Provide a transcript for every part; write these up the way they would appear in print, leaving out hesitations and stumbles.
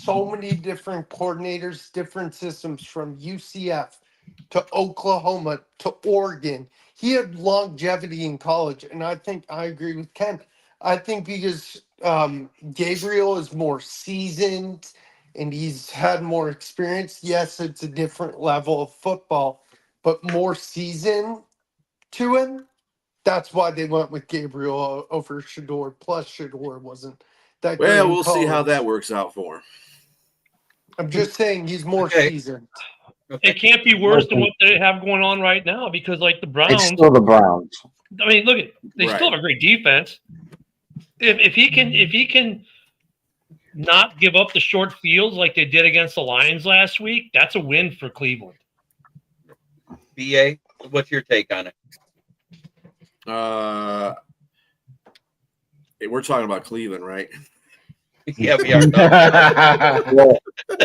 so many different coordinators, different systems from UCF to Oklahoma to Oregon. He had longevity in college, and I think I agree with Ken. I think because Gabriel is more seasoned and he's had more experience. Yes, it's a different level of football, but more season to him. That's why they went with Gabriel over Shador. Plus, Shador wasn't that great Well, in we'll see how that college. works out for him. I'm just saying he's more Okay. seasoned. It can't be worse than what they have going on right now because, like the It's Browns, still the Browns. I mean, look at they Right. still have a great defense. If he can not give up the short fields like they did against the Lions last week, that's a win for Cleveland. BA, what's your take on it? We're talking about Cleveland, right? Yeah, we are.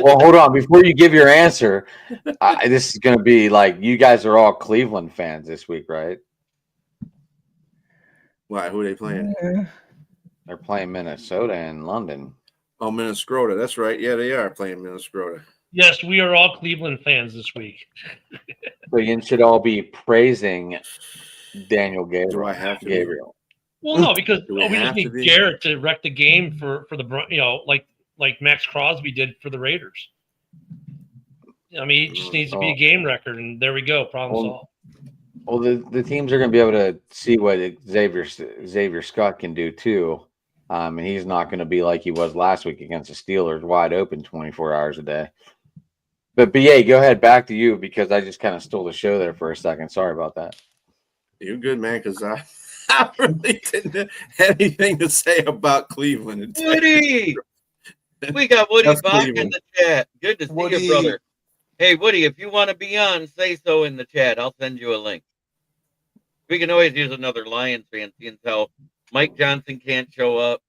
well, hold on. Before you give your answer, this is going to be like you guys are all Cleveland fans this week, right? Why? Who are they playing? They're playing Minnesota and London. Oh, Minnesota. That's right. Yeah, they are playing Minnesota. Yes, we are all Cleveland fans this week. So you should all be praising Daniel Gabriel. Do I have to be? Gabriel. Well, no, because Do we we just have to need be? Garrett to wreck the game for the like Max Crosby did for the Raiders. I mean, he just needs to be a game record, and there we go. Problem solved. Well, the teams are going to be able to see what Xavier Scott can do too, and he's not going to be like he was last week against the Steelers, wide open 24 hours a day. But BA, go ahead, back to you because I just kind of stole the show there for a second. Sorry about that. You're good, man, because I really didn't have anything to say about Cleveland. Woody! We got Woody That's Bach in Cleveland. the chat. Good to see Woody. you, brother. Hey, Woody, if you want to be on, say so in the chat. I'll send you a link. We can always use another Lions fan, seeing how Mike Johnson can't show up.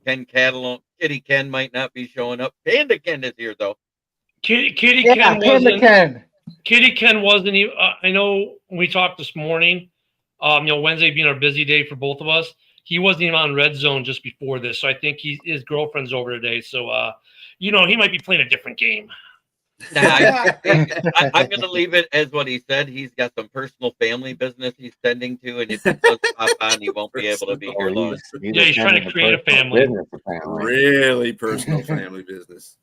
Ken Catalone, Kitty Ken might not be showing up. Panda Ken is here, though. Kitty Yeah, Panda Ken. Kitty Ken wasn't even. I know when we talked this morning. Wednesday being our busy day for both of us, he wasn't even on Red Zone just before this. So I think his girlfriend's over today. So he might be playing a different game. Nah, I'm going to leave it as what he said. He's got some personal family business he's tending to, and if he does pop on, he won't be able to be here long. He's trying to create a family. Really personal family business.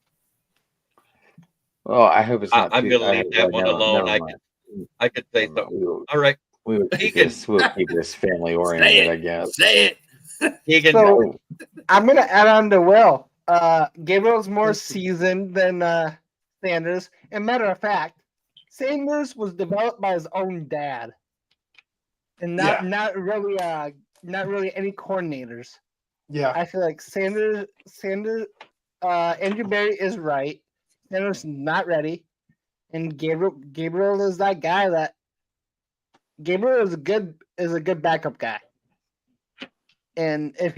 Well, I hope it's not. I'm going to leave that one alone. I could say so. All right. We'll keep this family oriented, I guess. Say it. So I'm gonna add on to Will. Gabriel's more seasoned than Sanders. And matter of fact, Sanders was developed by his own dad, and not really any coordinators. Yeah, I feel like Andrew Berry is right. Sanders not ready, and Gabriel is that guy that. Gabriel is a good backup guy, and if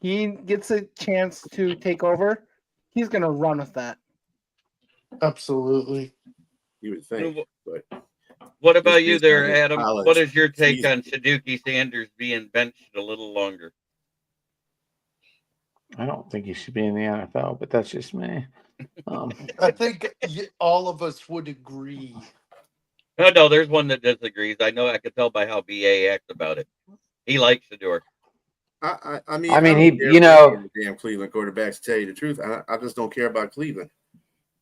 he gets a chance to take over, he's gonna run with that. absolutely. You would think, but what about you there, Adam? College. What is your take on Shaduki Sanders being benched a little longer? I don't think he should be in the NFL, but that's just me. I think all of us would agree. No, there's one that disagrees. I know. I could tell by how BA acts about it. He likes Shador. I mean, he, damn Cleveland quarterbacks. To tell you the truth, I just don't care about Cleveland.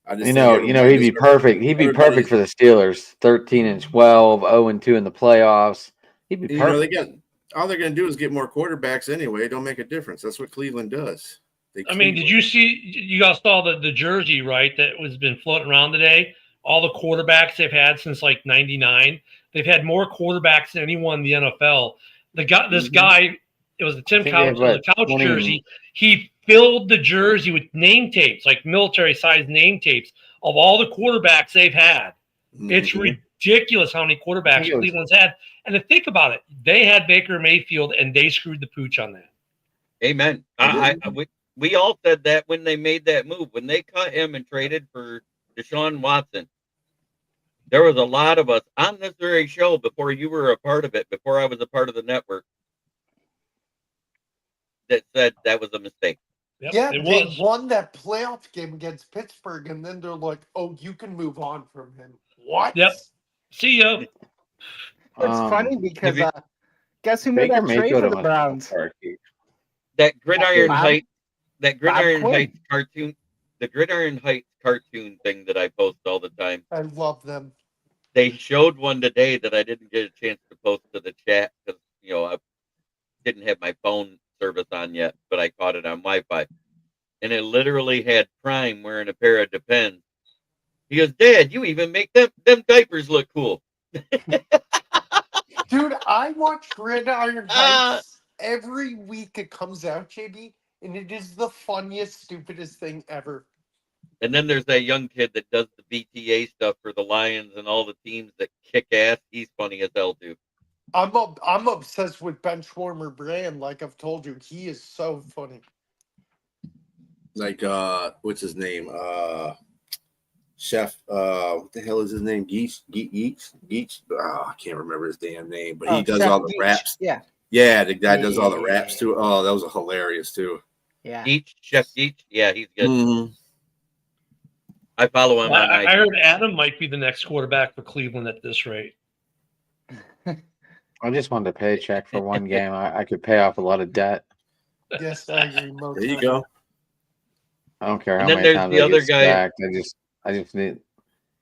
I just he'd be perfect. He'd be perfect for the Steelers. 13-12, 0-2 in the playoffs. He'd be perfect. All they're going to do is get more quarterbacks anyway. It don't make a difference. That's what Cleveland does. Did you see? You guys saw the jersey, right? That was been floating around today. All the quarterbacks they've had since like '99. They've had more quarterbacks than anyone in the NFL. This guy, it was the Tim Couch jersey. He filled the jersey with name tapes, like military-sized name tapes of all the quarterbacks they've had. Mm-hmm. It's ridiculous how many quarterbacks Cleveland's had. And to think about it, they had Baker Mayfield, and they screwed the pooch on that. Amen. We all said that when they made that move. When they cut him and traded for Deshaun Watson, there was a lot of us on this very show before you were a part of it, before I was a part of the network, that said that was a mistake. Yep, Yeah, it they was. won that playoff game against Pittsburgh, and then they're like, "Oh, you can move on from him." What? Yep. See ya. It's funny Um, because If you, guess who made Baker that trade for Mayfield the almost fell Browns? apart, dude. that Gridiron Bob- Heights, that Gridiron Quinn. Heights cartoon, the Gridiron Heights cartoon thing that I post all the time. I love them. They showed one today that I didn't get a chance to post to the chat because I didn't have my phone service on yet, but I caught it on Wi-Fi, and it literally had Prime wearing a pair of Depends. He goes, "Dad, you even make them diapers look cool." Dude, I watch Gridiron Ah. Heights every week it comes out, JB, and it is the funniest, stupidest thing ever. And then there's that young kid that does the VTA stuff for the Lions and all the teams that kick ass. He's funny as hell too. I'm obsessed with Benchwarmer Brand, like I've told you. He is so funny. Like what's his name? Chef, what the hell is his name? Geach. Oh, I can't remember his damn name, but he does Chef all the Geach. raps. Yeah. Yeah, the guy does all the Yeah. raps too. Oh, that was hilarious too. Yeah. Chef Geach, yeah, he's good. Mm-hmm. I follow him on I IG. heard Adam might be the next quarterback for Cleveland at this rate. I just wanted to pay a check for one game. I could pay off a lot of debt. Yes, I agree. There you go. I don't care And how then many there's times the I other get guy- stacked. I just need.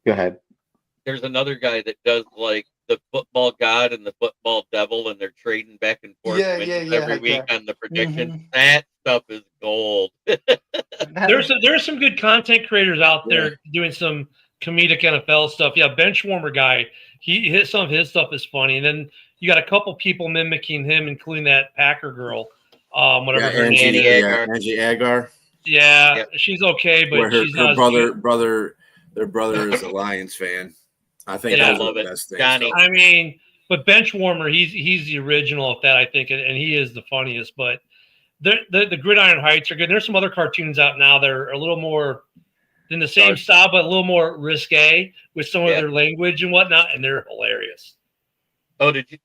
Go ahead. There's another guy that does like the football god and the football devil, and they're trading back and forth Yeah, wins yeah, every week yeah. on the predictions. Mhm. That stuff is gold. There's some good content creators out there doing some comedic NFL stuff. Yeah, Benchwarmer guy, he hit some of his stuff is funny, and then you got a couple people mimicking him, including that Packer girl, whatever her name Angie is. Agar. Angie Agar. Yeah, Yep. she's okay, Where but she's not as good. their brother is a Lions fan. I think Yeah. those Love are it. the best things. Johnny. though. I mean, but Benchwarmer, he's the original of that, I think, and he is the funniest. But the Gridiron Heights are good. There's some other cartoons out now that are a little more in the same Dark. style, but a little more risque with some of Yeah. their language and whatnot, and they're hilarious. Oh, did you?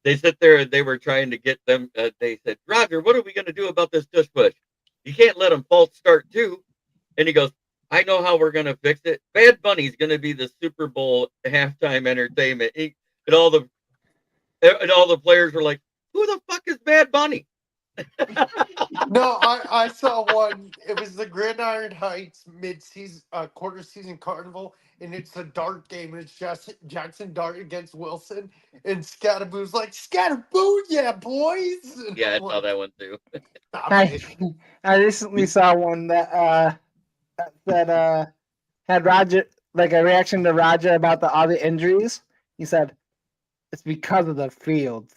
They sit there and they were trying to get them. They said, "Roger, what are we going to do about this tush push? You can't let them false start too." And he goes, "I know how we're going to fix it. Bad Bunny's going to be the Super Bowl halftime entertainment." And all the players were like, "Who the fuck is Bad Bunny?" No, I saw one. It was the Gridiron Heights mid-season quarter season carnival, and it's a dart game. And it's Jackson Dart against Wilson, and Scatterboo's like, "Scatterboo, yeah, boys." And Yeah, I I'm saw like, that one too. "Stop I, it." I recently saw one that had Roger, like a reaction to Roger about all the injuries. He said, "It's because of the field.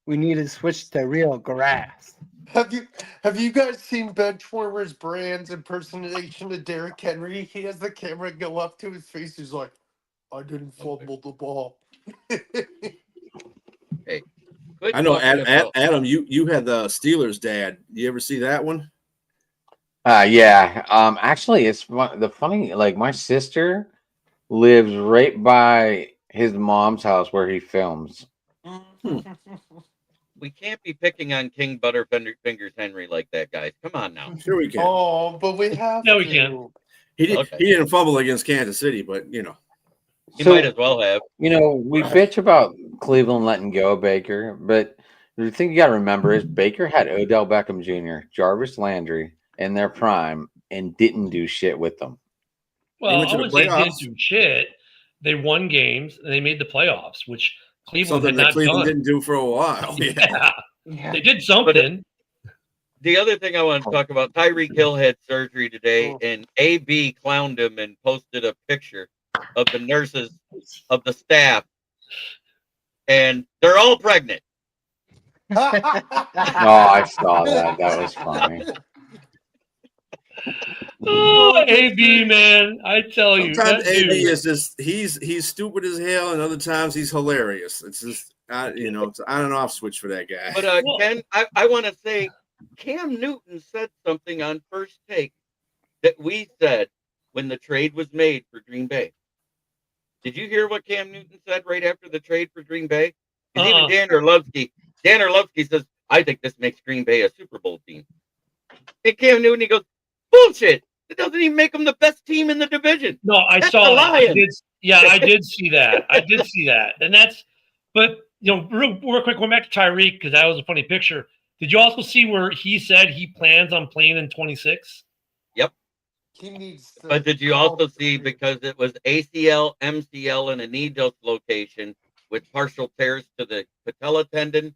We need to switch to real grass." Have you guys seen Benchwarmer's Brand's impersonation of Derrick Henry? He has the camera go up to his face. He's like, "I didn't fumble the ball." Hey, quit I know talking about- Adam. You had the Steelers dad. You ever see that one? Yeah. Actually, it's the funny. Like my sister lives right by his mom's house where he films. We can't be picking on King Butterfingers Henry like that, guys. Come on now. Sure, we can. Oh, but we have No, to. we can. He Okay. didn't fumble against Kansas City, but He So, might as well have. we bitch about Cleveland letting go Baker, but the thing you got to remember is Baker had Odell Beckham Jr., Jarvis Landry in their prime and didn't do shit with them. Well, went I to the wouldn't say they didn't playoffs. do shit. They won games and they made the playoffs, which Cleveland something had that not Cleveland done. didn't do for a while. Yeah. Yeah. They did something. The other thing I want to talk about, Tyreek Hill had surgery today, Oh. and AB clowned him and posted a picture of the nurses of the staff, and they're all pregnant. Oh, I saw that. That was funny. Oh, AB, man. I tell you. Sometimes That AB dude. is just he's stupid as hell, and other times he's hilarious. It's just it's an on and off switch for that guy. But Well- Ken, I want to say Cam Newton said something on First Take that we said when the trade was made for Green Bay. Did you hear what Cam Newton said right after the trade for Green Bay? Because even Dan Orlovsky says, "I think this makes Green Bay a Super Bowl team." And Cam Newton, he goes, bullshit. It doesn't even make them the best team in the division. No, I That's saw the that. Lions. I did see that. I did see that. And that's, but, real quick, going back to Tyreek, because that was a funny picture. Did you also see where he said he plans on playing in 26? Yep. He needs to But did you call also the see, career. because it was ACL, MCL, and a knee dislocation with partial tears to the patella tendon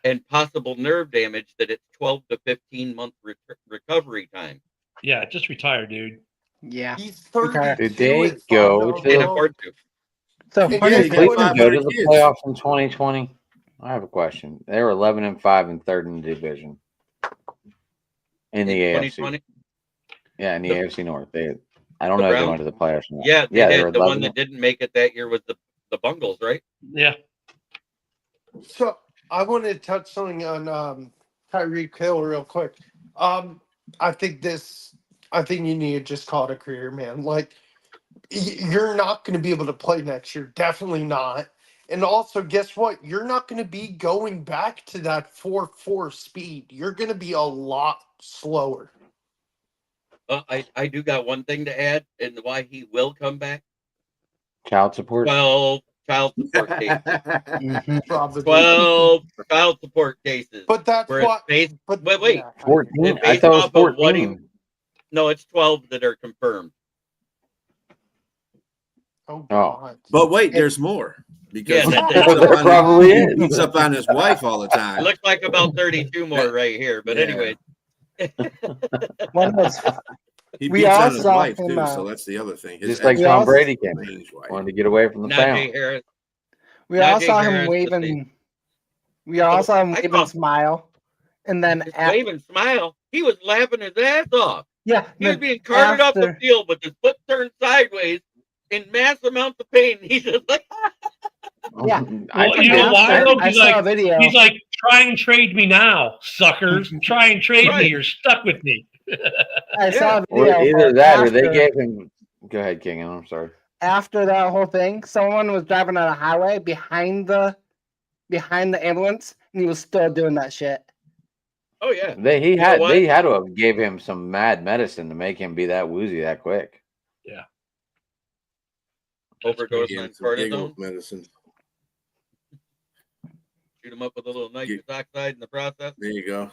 and possible nerve damage, that it's 12 to 15-month recovery time. Yeah, just retire, dude. Yeah. He's Retire. 32. Did they It's go fine, to Can't the- afford to. So And funny Did guess thing. what? Cleveland go to the kids. playoffs in 2020? I have a question. They were 11-5 and third in the division. In the In AFC. 2020. Yeah, in the The- AFC North. I don't the know if they Browns? went to the playoffs or not. Yeah, they they did. were The 11. one that didn't make it that year was the Bungles, right? Yeah. So I want to touch something on Tyreek Hill real quick. I think you need to just call it a career, man. Like you're not going to be able to play next year. Definitely not. And also, guess what? You're not going to be going back to that 4.4 speed. You're going to be a lot slower. I do got one thing to add, and why he will come back. Child support. 12 child support cases. Mhm. Probably. 12 child support cases. But that's Where it's what. based, But wait. yeah, 14. It's I based thought it was off of what 14. No, it's 12 that are confirmed. Oh God. But wait, there's more. Because Yeah, he beats up There on- probably he is. beats up on his wife all the It time. looks like about 32 more right here. But Yeah. anyway, One was He We beats all on his saw wife him, too, so that's the other thing. His Just like We Tom also- Brady came. ex-strange wife. Wanted to get away from the Najee family. Harris. we all Najee saw him Harris, let's see. waving. We all saw him I wave saw- and smile, and then Just wave and smile. He was laughing his ass off. yeah, He was then being carted off the after- field with his foot turned sideways in mass amounts of pain. He's just like, Yeah. I Well, think you know that's- why, though? I saw a video. He's like, try and trade me now, suckers. Try and trade me. Right. You're stuck with me. I saw a Or video. either for that or they after- gave him. Go ahead, King. I'm sorry. after that whole thing, someone was driving on a highway behind the ambulance, and he was still doing that shit. oh yeah. They know had what? to have gave him some mad medicine to make him be that woozy that quick. Overdose Yeah, on some giggle cortisone. medicine. Shoot him up with a little nitrous oxide in the process. There you go.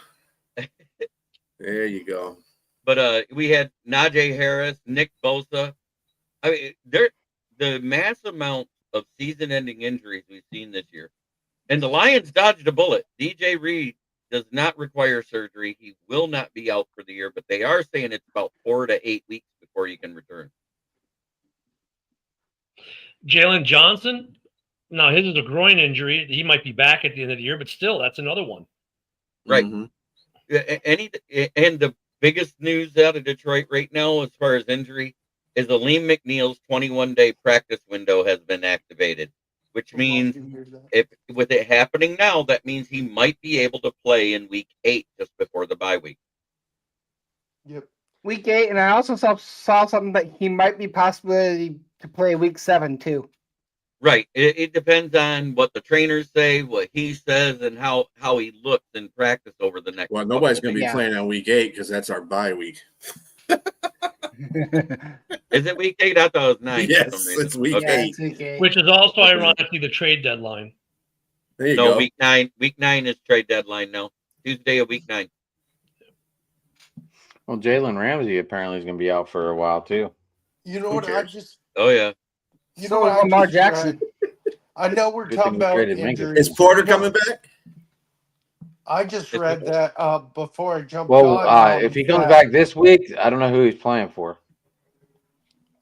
There you go. But we had Najee Harris, Nick Bosa. I mean, the mass amount of season-ending injuries we've seen this year, and the Lions dodged a bullet. DJ Reed does not require surgery. He will not be out for the year, but they are saying it's about 4 to 8 weeks before he can return. Jalen Johnson, no, his is a groin injury. He might be back at the end of the year, but still, that's another one. Right. Mhm. And the biggest news out of Detroit right now, as far as injury, is Aleem McNeil's 21-day practice window has been activated, which means if with it happening now, that means he might be able to play in week 8 just before the bye week. Yep. Week 8, and I also saw something that he might be possibly to play week 7 too. Right. It depends on what the trainers say, what he says, and how he looks in practice over the next. Well, nobody's going to be Yeah. playing on week 8 because that's our bye week. Is it week 8? I thought it was 9. Yes, for some reason. it's week Okay. Yeah, 8. it's week 8. Which is also ironically the trade deadline. There you No, go. week 9. Week 9 is trade deadline now. Tuesday of week 9. Well, Jalen Ramsey apparently is going to be out for a while too. You know Who what? cares? Oh yeah. You So know what? is I Lamar just Jackson. read? I know we're Good talking thing we about traded Minka. injuries. Is Porter You know, coming back? I just read that before I jumped Well, on. if he comes that back this week, I don't know who he's playing for.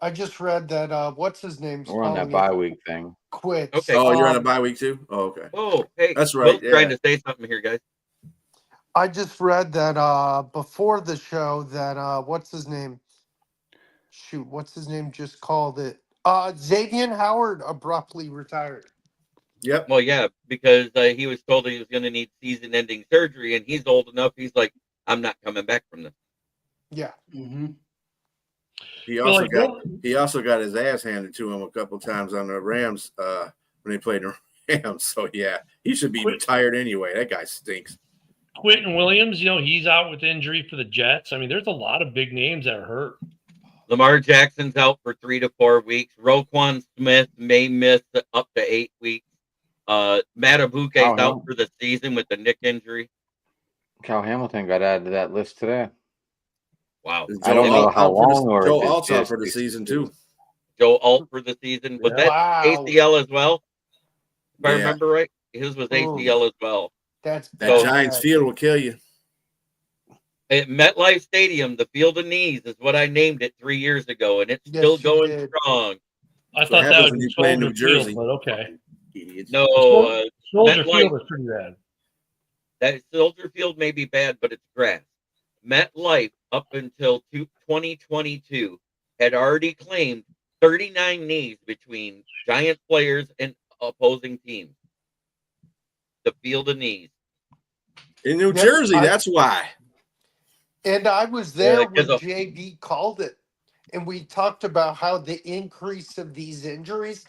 I just read that what's his name's We're on that calling bye it week thing. quits. Okay. Oh, you're on a Um, bye week too? Oh, okay. Oh, hey. That's right, Will's trying yeah. to say something here, guys. I just read that before the show that what's his name? Shoot, what's his name? Just called it. Xavier Howard abruptly retired. Yep. Well, yeah, because he was told he was going to need season-ending surgery, and he's old enough. He's like, I'm not coming back from this. Yeah. Mm-hmm. He Well, also got his ass handed to him a couple times on the Rams when they played the Rams. So yeah, he should be retired anyway. That guy stinks. Quentin Williams, he's out with injury for the Jets. I mean, there's a lot of big names that are hurt. Lamar Jackson's out for 3 to 4 weeks. Roquan Smith may miss up to 8 weeks. Matabuke's out for the season with the neck injury. Cal Hamilton got added to that list today. Wow. I don't know how long or Joe if it's Alt's out just for the season too. Joe Alt for the season. Was that ACL as well? If I remember right, his was ACL as well. That Giants field will kill you. At MetLife Stadium, the field of knees is what I named it 3 years ago, and it's still going strong. I thought that would be play in New Jersey, but okay. No, Soldier Field is pretty bad. That Soldier Field may be bad, but it's grass. MetLife, up until 2022, had already claimed 39 knees between Giant players and opposing teams. The field of knees. In New Jersey, that's why. And I was there when JB called it. And we talked about how the increase of these injuries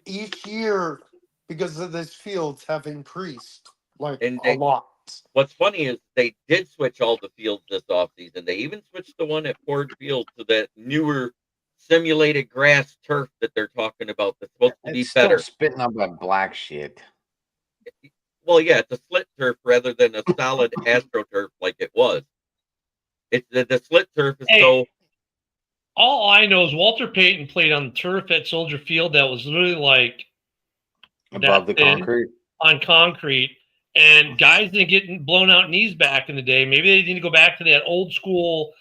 each year because of this fields have increased a lot. What's funny is they did switch all the fields this offseason. They even switched the one at Ford Field to that newer simulated grass turf that they're talking about that's supposed to be better. Spitting up that black shit. Well, yeah, it's a slit turf rather than a solid AstroTurf like it was. It's the slit turf is so. All I know is Walter Payton played on the turf at Soldier Field that was literally like above the concrete. On concrete, and guys didn't get blown out knees back in the day. Maybe they need to go back to that old school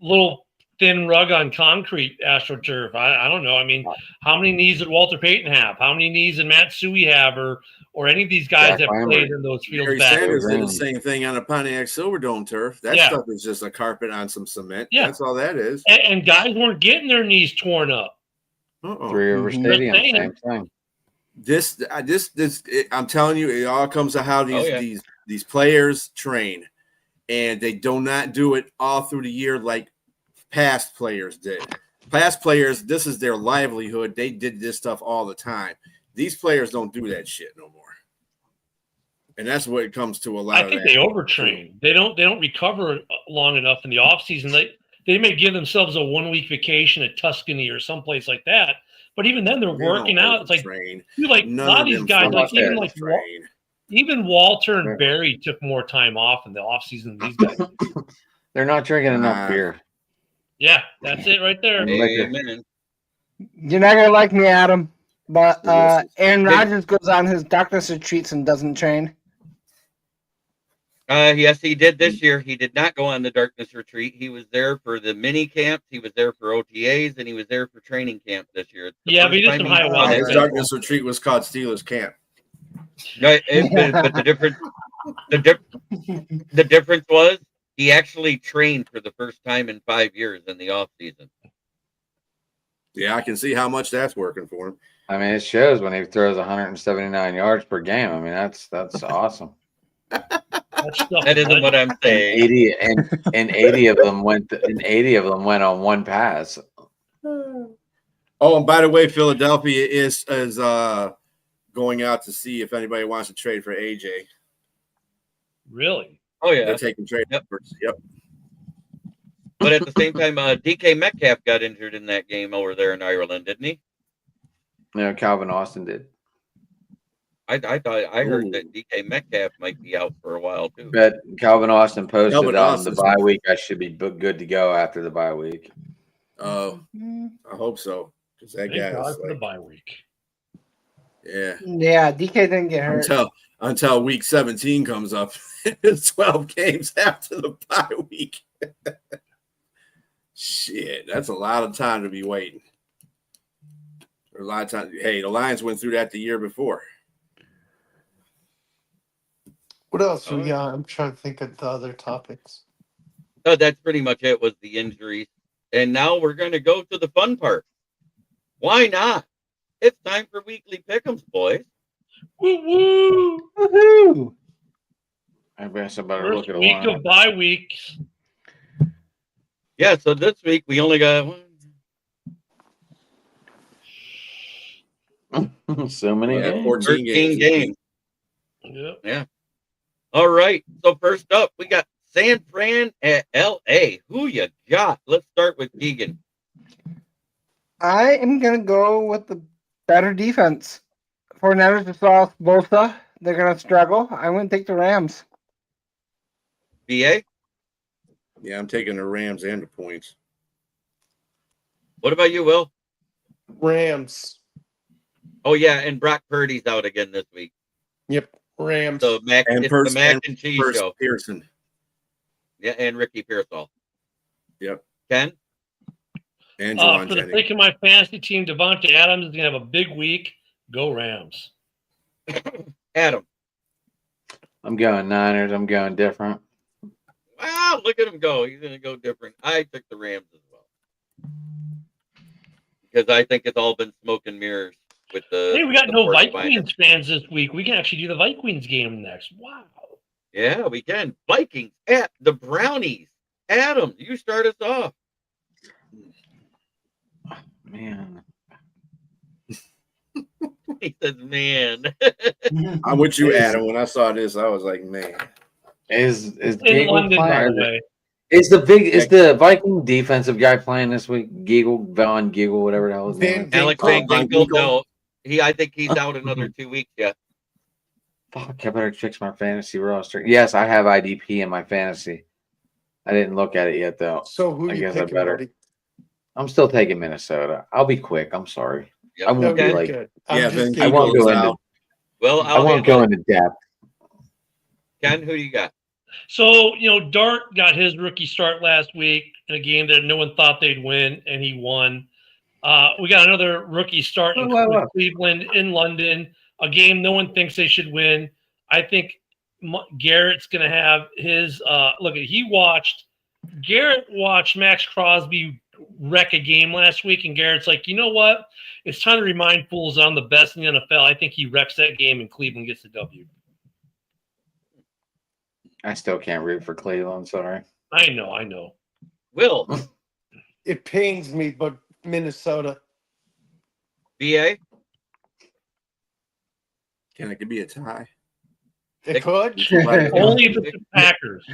little thin rug on concrete AstroTurf. I don't know. I mean, how many knees did Walter Payton have? How many knees did Matt Suey have, or any of these guys that played in those fields? Barry Sanders did the same thing on a Pontiac Silverdome turf. That stuff is just a carpet on some cement. Yeah. That's all that is. And guys weren't getting their knees torn up. Three River Stadium, same thing. This, I'm telling you, it all comes to how these players train, and they do not do it all through the year like past players did. Past players, this is their livelihood. They did this stuff all the time. These players don't do that shit no more, and that's what it comes to a lot. I think they overtrain. They don't recover long enough in the off season. They may give themselves a 1 week vacation at Tuscany or someplace like that. But even then, they're working out. It's like, a lot of these guys, even Walter and Barry took more time off in the offseason than these guys. They're not drinking enough beer. Yeah, that's it right there. Amen. You're not gonna like me, Adam, but Aaron Rodgers goes on his doctor's retreats and doesn't train. Yes, he did this year. He did not go on the darkness retreat. He was there for the mini camps. He was there for OTAs, and he was there for training camp this year. Yeah, but he did some high water. His darkness retreat was called Steelers Camp. Right, but the difference was he actually trained for the first time in 5 years in the off season. Yeah, I can see how much that's working for him. I mean, it shows when he throws 179 yards per game. I mean, that's awesome. That isn't what I'm saying. 80 of them went on one pass. Oh, and by the way, Philadelphia is going out to see if anybody wants to trade for AJ. Really? Oh yeah, they're taking trade efforts. Yep. But at the same time, DK Metcalf got injured in that game over there in Ireland, didn't he? No, Calvin Austin did. I heard that DK Metcalf might be out for a while too. But Calvin Austin posted on the bye week. I should be good to go after the bye week. Oh, I hope so. Because that guy is for the bye week. Yeah. Yeah, DK didn't get hurt until week 17 comes up. It's 12 games after the bye week. Shit, that's a lot of time to be waiting. A lot of time. Hey, the Lions went through that the year before. What else we got? I'm trying to think of the other topics. Oh, that's pretty much it, was the injuries. And now we're going to go to the fun part. Why not? It's time for weekly pick'ems, boys. Woo-woo! Woohoo! I guess I better First look at week of bye weeks. Yeah, so this week we only got so many games. 14 games. Yep. Yeah. All right. So first up, we got San Fran at LA. Who you got? Let's start with Keegan. I am gonna go with the better defense. 49ers just lost Bosa. They're gonna struggle. I'm gonna take the Rams. BA? Yeah, I'm taking the Rams and the points. What about you, Will? Rams. Oh yeah, and Brock Purdy's out again this week. Yep. Rams. So Mac, And it's the mac and cheese show. Pearson. Yeah, and Ricky Pearsall. Yep. Ken? And Juwan For the Jennings. sake of my fantasy team, Devontae Adams is gonna have a big week. Go Rams. Adam. I'm going Niners. I'm going different. Wow, look at him go. He's going to go different. I took the Rams as well. Because I think it's all been smoke and mirrors with the. Hey, we got the no 49ers. Vikings fans this week. We can actually do the Vikings game next. Wow. Yeah, we can. Vikings at the Brownies. Adam, you start us off. Man. He says, man. I'm with you, Adam. When I saw this, I was like, man. Is In Giggle London, by playing? the way. Is the Viking defensive guy playing this week? Von Giggle, whatever the hell his name is. Alex Van Van Ginkel? Ginkel, no. I think he's out another 2 weeks yet. Fuck, I better fix my fantasy roster. Yes, I have IDP in my fantasy. I didn't look at it yet, though. So who I you guess I picking, better. buddy? I'm still taking Minnesota. I'll be quick. I'm sorry. Yep. I won't be Okay, like. good. I'm Yeah, just Van kidding. I won't go Ginkel's into. out. Well, I won't go into depth. Ken, who do you got? So, Dart got his rookie start last week in a game that no one thought they'd win, and he won. We got another rookie start in Cleveland, in London, a game no one thinks they should win. I think Garrett's going to have his Garrett watched Max Crosby wreck a game last week, and Garrett's like, you know what? It's time to remind fools I'm the best in the NFL. I think he wrecks that game, and Cleveland gets the W. I still can't root for Cleveland. Sorry. I know. Will. It pains me, but Minnesota. BA? Can it be a tie? It could. Only if it's the Packers.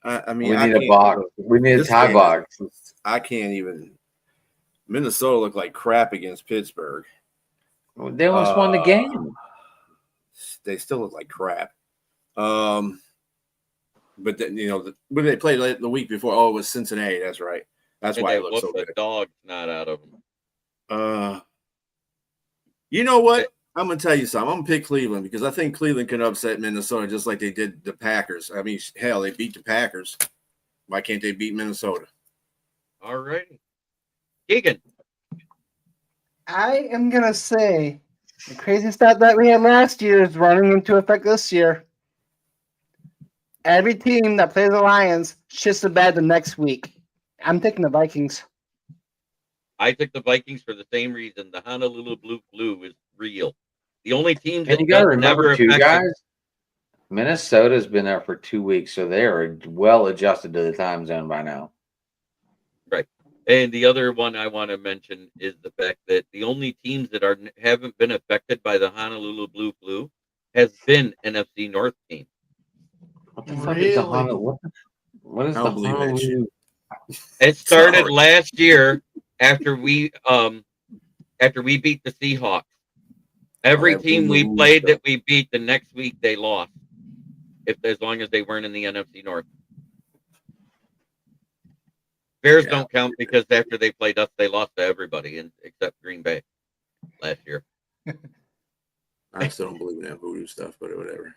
I mean, We I need a can't- box. We need a this tie game box. I can't even. Minnesota looked like crap against Pittsburgh. They almost won the game. They still look like crap. But then, when they played the week before, it was Cincinnati. That's right. That's And why they it looks so whooped the good. dog's not out of them. You know what? I'm gonna tell you something. I'm gonna pick Cleveland because I think Cleveland can upset Minnesota just like they did the Packers. I mean, hell, they beat the Packers. Why can't they beat Minnesota? All righty. Keegan. I am gonna say the crazy stat that we had last year is running into effect this year. Every team that plays the Lions shits the bed the next week. I'm taking the Vikings. I took the Vikings for the same reason. The Honolulu Blue Flu is real. The only team And that you got to never remember, too, affected. guys. Minnesota's been there for 2 weeks, so they are well adjusted to the time zone by now. Right. And the other one I want to mention is the fact that the only teams that haven't been affected by the Honolulu Blue Flu has been NFC North team. What the fuck is the Really? Honolulu? What is I the don't believe that shit. Honolulu? It started Sorry. last year after we beat the Seahawks. Every that team we blue played stuff. that we beat, the next week they lost. As long as they weren't in the NFC North. Bears Yeah. don't count because after they played us, they lost to everybody except Green Bay last year. I still don't believe in that voodoo stuff, but whatever.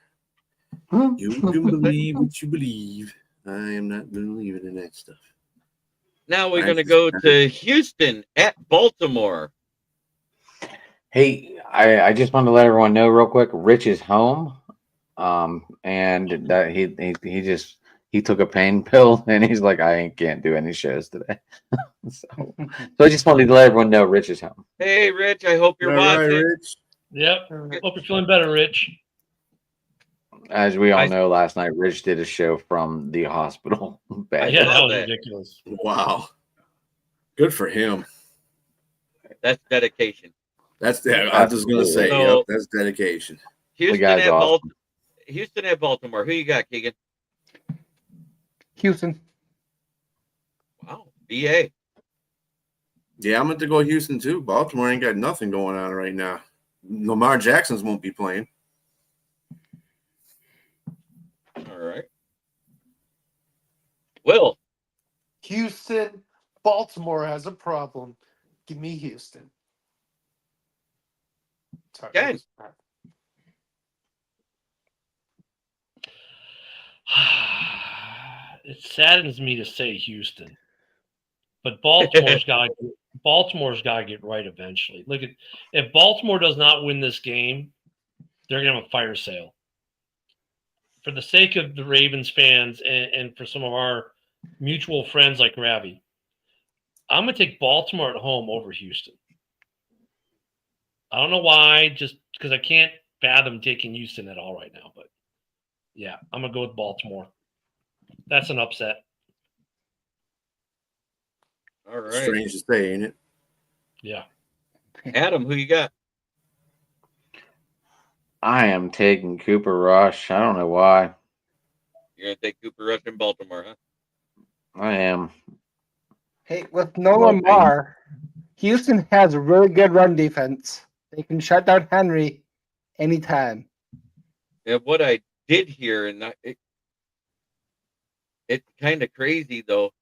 Hmm? You can believe what you believe. I am not believing in that stuff. Now we're I going to just- go to Houston at Baltimore. Hey, I just wanted to let everyone know real quick. Rich is home, and that he took a pain pill, and he's like, I can't do any shows today. so I just wanted to let everyone know Rich is home. Hey, Rich, I hope you're All right, watching. Rich. Yep. Hope you're feeling better, Rich. As we all I- know, last night Rich did a show from the hospital. Bad. Yeah, that love was that. ridiculous. Wow. Good for him. That's dedication. That's I was just gonna say, So- yep, that's dedication. Houston guy's at awesome. Houston at Baltimore. Who you got, Keegan? Houston. Wow. BA. Yeah, I'm going to go Houston too. Baltimore ain't got nothing going on right now. Lamar Jackson's won't be playing. All right. Will. Houston, Baltimore has a problem. Give me Houston. Sorry, Okay. It saddens me to say Houston, but Baltimore's got to get right eventually. Look at if Baltimore does not win this game, they're gonna have a fire sale. For the sake of the Ravens fans and for some of our mutual friends like Ravi, I'm gonna take Baltimore at home over Houston. I don't know why, just because I can't fathom taking Houston at all right now, but yeah, I'm gonna go with Baltimore. That's an upset. All right. Strange to say, ain't it? Yeah. Adam, who you got? I am taking Cooper Rush. I don't know why. You're gonna take Cooper Rush in Baltimore, huh? I am. Hey, with no Well, Lamar, Houston has a really good run defense. They can shut down Henry anytime. And what I did hear, and it's kind of crazy though.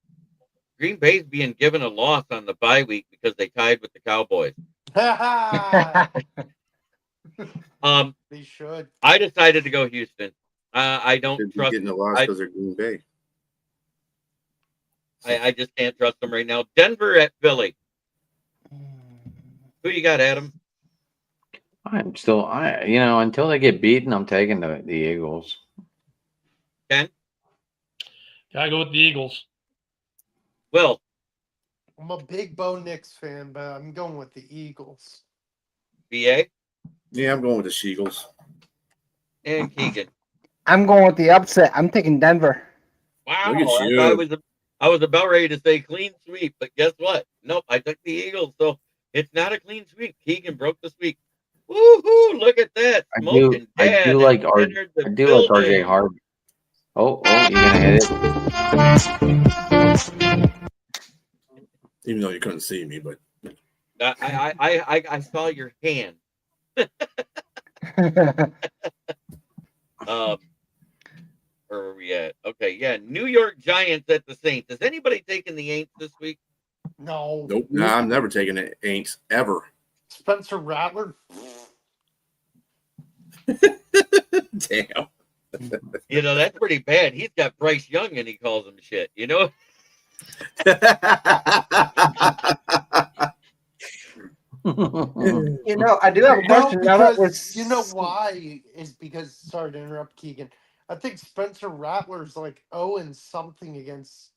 Green Bay's being given a loss on the bye week because they tied with the Cowboys. They should. I decided to go Houston. I don't They're trust. getting a loss because they're Green Bay. I just can't trust them right now. Denver at Philly. Who you got, Adam? I'm still, until they get beaten, I'm taking the Eagles. Ken? Gotta go with the Eagles. Will? I'm a big Bo Nix fan, but I'm going with the Eagles. BA? Yeah, I'm going with the Seagulls. And Keegan. I'm going with the upset. I'm taking Denver. Wow. Look at you. I was about ready to say clean sweep, but guess what? Nope, I took the Eagles, so it's not a clean sweep. Keegan broke the sweep. Woohoo! Look at that. I do like RJ Harvey. Oh, you're gonna hit it. Even though you couldn't see me, but I saw your hand. Where are we at? Okay, yeah. New York Giants at the Saints. Is anybody taking the Aints this week? No. nope. Nah, I'm never taking the Aints ever. Spencer Rattler. Damn. That's pretty bad. He's got Bryce Young and he calls him shit, I do have a question. Because, you know why? Is because, sorry to interrupt, Keegan. I think Spencer Rattler's like 0-something against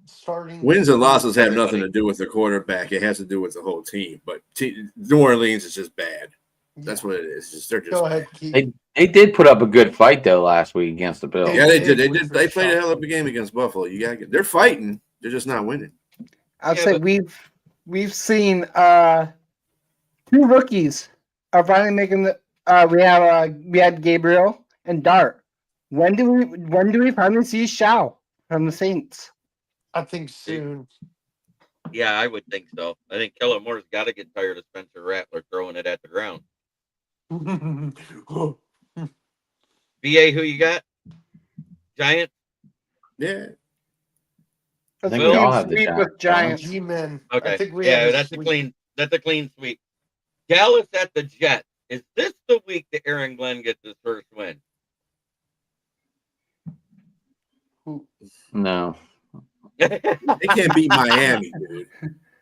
starting. Wins and losses have nothing to do with the quarterback. It has to do with the whole team. But New Orleans is just bad. That's what it is. They're just Go ahead, Keegan. They did put up a good fight though last week against the Bills. Yeah, they did. They played a hell of a game against Buffalo. They're fighting. They're just not winning. I'd say we've seen 2 rookies are finally making the. We had Gabriel and Dart. When do we finally see Shao from the Saints? I think soon. Yeah, I would think so. I think Kellen Moore's got to get tired of Spencer Rattler throwing it at the ground. BA, who you got? Giants? Yeah. I think we all have the with Giants. G-men. Okay. I think we that's a clean sweep. Dallas at the Jets. Is this the week that Aaron Glenn gets his first win? No. They can't beat Miami, dude.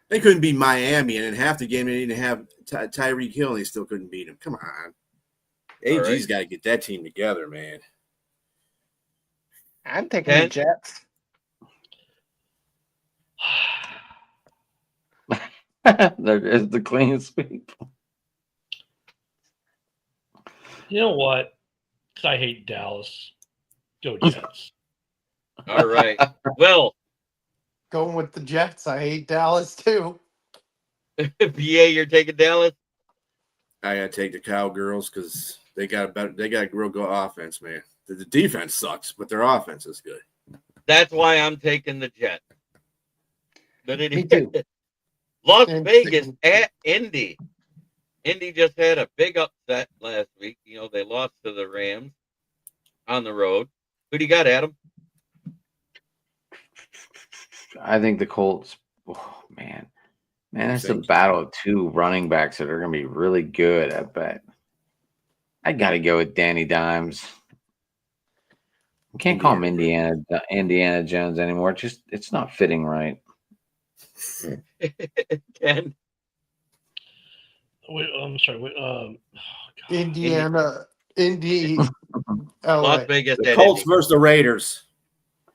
They couldn't beat Miami, and in half the game they didn't have Tyreek Hill, and they still couldn't beat him. Come on. AG's got to get that team together, man. I'm taking the Jets. There is the clean sweep. You know what? Because I hate Dallas. Go Jets. All right. Will. Going with the Jets. I hate Dallas too. BA, you're taking Dallas? I got to take the Cowgirls because They got a real good offense, man. The defense sucks, but their offense is good. That's why I'm taking the Jets. But Me too. Las And Vegas same. at Indy. Indy just had a big upset last week. You know, they lost to the Rams on the road. Who do you got, Adam? I think the Colts. Oh, man, it's a Thank you. battle of two running backs that are going to be really good. I bet. I got to go with Danny Dimes. You can't call him Indiana Jones anymore. It's not fitting right. Ken? Wait, I'm sorry. Wait, God. Indiana, Indy, LA. Las Vegas The at Colts Indy. versus the Raiders.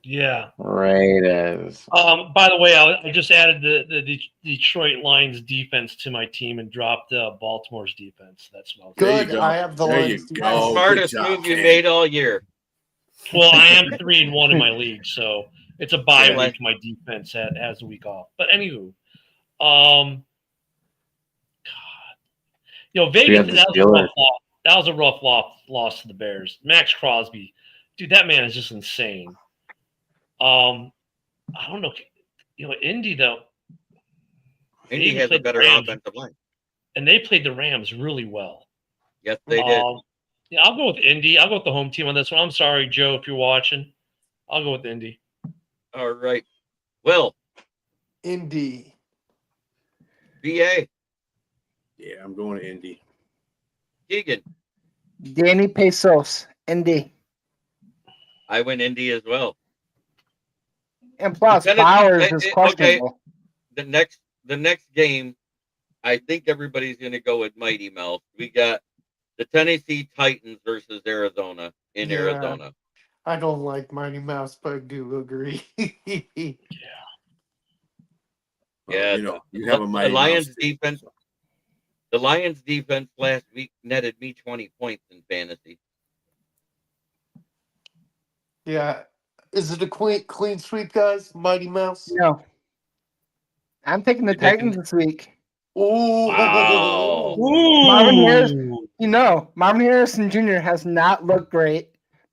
Yeah. Raiders. By the way, I just added the Detroit Lions defense to my team and dropped Baltimore's defense. That's what I was There you Good. go. I have the There Lions. you That's go. the Oh, smartest good job, move you Ken. made all year. Well, I am 3-1 in my league, so it's a bye Yeah. week. My defense has a week off. But anywho, God, Vegas. have the Steelers. That was a rough loss to the Bears. Max Crosby, dude, that man is just insane. I don't know. Indy though. Indy even has a played the better Rams. offensive line. And they played the Rams really well. Yes, they did. Yeah, I'll go with Indy. I'll go with the home team on this one. I'm sorry, Joe, if you're watching. I'll go with Indy. All right. Will, Indy. BA, Yeah, I'm going to Indy. Keegan. Danny Pesos, Indy. I went Indy as well. And plus, Tennessee- Bowers is okay. questionable. The next game, I think everybody's going to go with Mighty Mouse. We got the Tennessee Titans versus Arizona in Yeah. Arizona. I don't like Mighty Mouse, but I do agree. Yeah, you have a mighty Lions Mouse team. defense. The Lions defense last week netted me 20 points in fantasy. Yeah. Is it a clean sweep, guys? Mighty Mouse? No. I'm taking the You taking- Titans this week. Oh, Wow. Marvin Harris, Marvin Harrison Jr. has not looked great.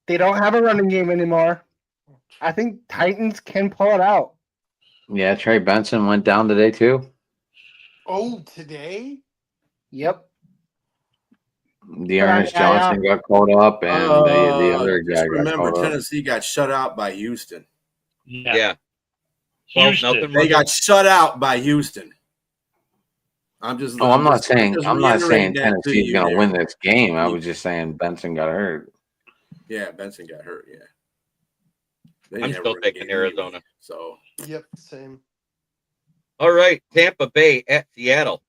They don't have a running game anymore. I think Titans can pull it out. Yeah, Trey Benson went down today too. Oh, today? Yep. Dearness Johnson got called up, and the other guy Just got remember, called up. Tennessee got shut out by Houston. Yeah. Well, Houston. nothing They got shut out by Houston. I'm not saying Tennessee's going to win there. this game. I was just saying Benson got hurt. Yeah, Benson got hurt. Yeah. They I'm never still win the taking game Arizona. anyway, so Yep, same. All right, Tampa Bay at Seattle.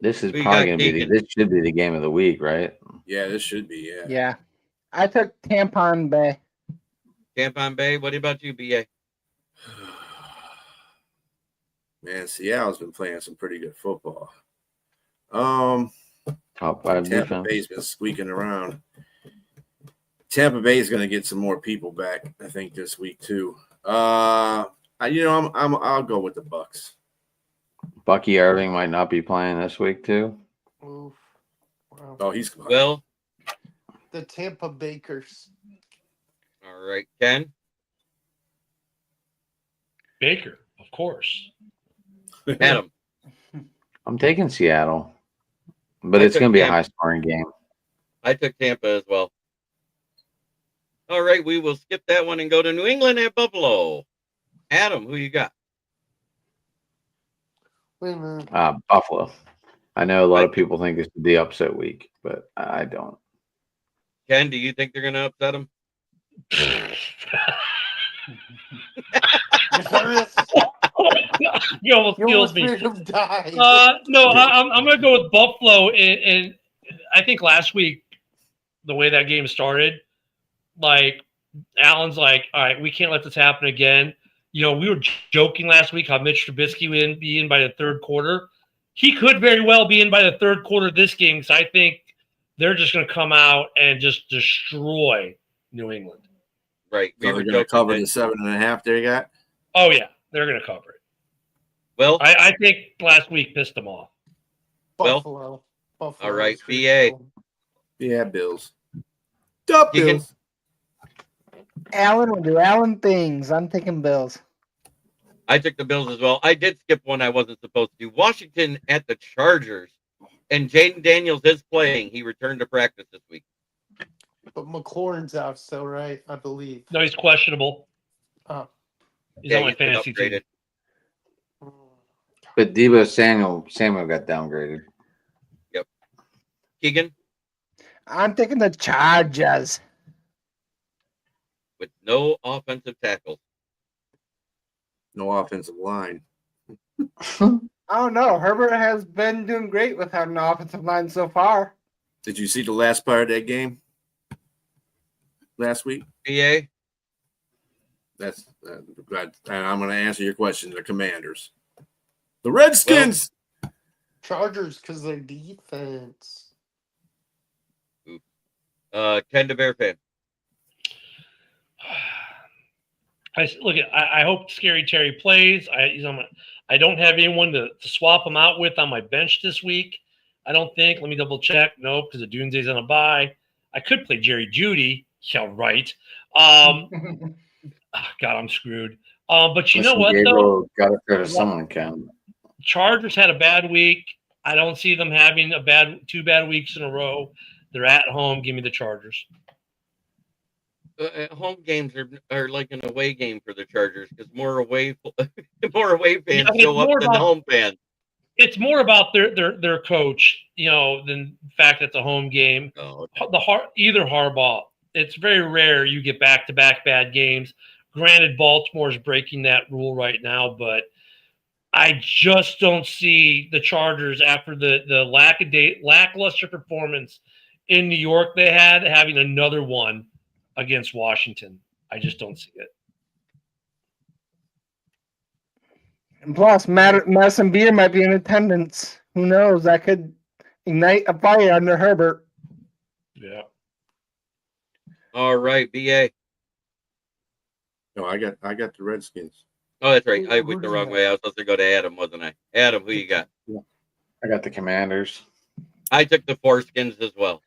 This is Who you probably got going to be taking? this should be the game of the week, right? yeah, this should be. Yeah. Yeah. I took Tampon Bay. Tampa Bay. What about you, BA? Man, Seattle's been playing some pretty good football. Top five Tampa defense. Bay's been squeaking around. Tampa Bay's going to get some more people back, I think, this week too. I'll go with the Bucks. Bucky Irving might not be playing this week too. Oof. Wow. Oh, he's gone. Will. The Tampa Bakers. All right, Ken. Baker, of course. Adam. I'm taking Seattle, but I it's took going to be a Tampa. high-scoring game. I took Tampa as well. All right, we will skip that one and go to New England at Buffalo. Adam, who you got? Wait a minute. Buffalo. I know a lot of people think this is the upset week, but I don't. Ken, do you think they're going to upset them? You almost You kills almost me. made him die. No, I'm going to go with Buffalo. And I think last week, the way that game started, like, Allen's like, all right, we can't let this happen again. We were joking last week how Mitch Trubisky would be in by the third quarter. He could very well be in by the third quarter of this game, so I think they're just going to come out and just destroy New England. Right. So they're going to cover the 7.5 there you got? Oh, yeah, they're going to cover it. Well, I think last week pissed them off. Buffalo. all right, is pretty BA. cool. Yeah, Bills. Duh, Keegan? Bills. Allen will do Allen things. I'm taking Bills. I took the Bills as well. I did skip one I wasn't supposed to. Washington at the Chargers. And Jaden Daniels is playing. He returned to practice this week. But McLaurin's out still, right? I believe. No, he's questionable. Oh. He's Yeah, on my he's been fantasy team. upgraded. But Debo Samuel got downgraded. Yep. Keegan I'm taking the Chargers. with no offensive tackles. No offensive line. I don't know. Herbert has been doing great without an offensive line so far. Did you see the last part of that game last week? BA? That's and I'm going to answer your question. The Commanders, the Redskins. Chargers because their defense. Ken the Bear fan. I hope Scary Terry plays. I don't have anyone to swap him out with on my bench this week. I don't think. Let me double check. No, because the Doomsday's on a bye. I could play Jerry Jeudy. Yeah, right. God, I'm screwed. But you know what, though? Got to throw to someone, Ken. Chargers had a bad week. I don't see them having two bad weeks in a row. They're at home. Give me the Chargers. Home games are like an away game for the Chargers because more away fans show up than the home fans. It's more about their coach, than the fact that it's a home game. Oh, okay. Either Harbaugh. It's very rare you get back-to-back bad games. Granted, Baltimore's breaking that rule right now, but I just don't see the Chargers after the lackluster performance in New York they had having another one against Washington. I just don't see it. And plus, Madison Beer might be in attendance. Who knows? That could ignite a fire under Herbert. Yeah. All right, BA. No, I got the Redskins. Oh, that's right. I went the wrong way. I was supposed to go to Adam, wasn't I? Adam, who you got? I got the Commanders. I took the Foreskins as well.